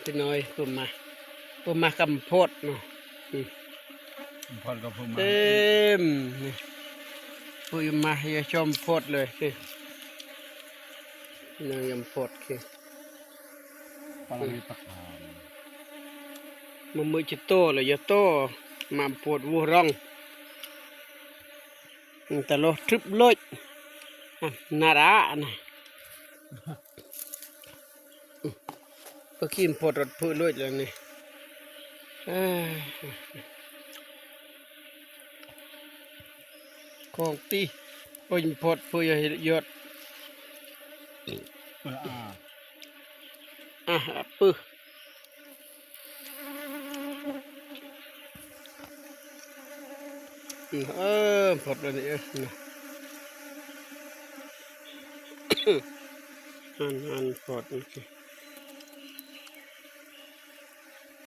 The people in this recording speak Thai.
พี่น้อยผมมากำโพดเนาะพอดกับผมมาเต็มนี่ปุยมาอย่าชมโพดเลยคือนางยำโพดคือพอเรามีปักหอมมือจะโตเลยอย่าโตมาปวดวัวร่องแต่เราทริปเลยนาระนะก็ขี้มปวดรถพื้นเลยเลยนี่ของตีปุ่นปวดพื้นยอดปื้อปวดเลยนะอันปวดนี่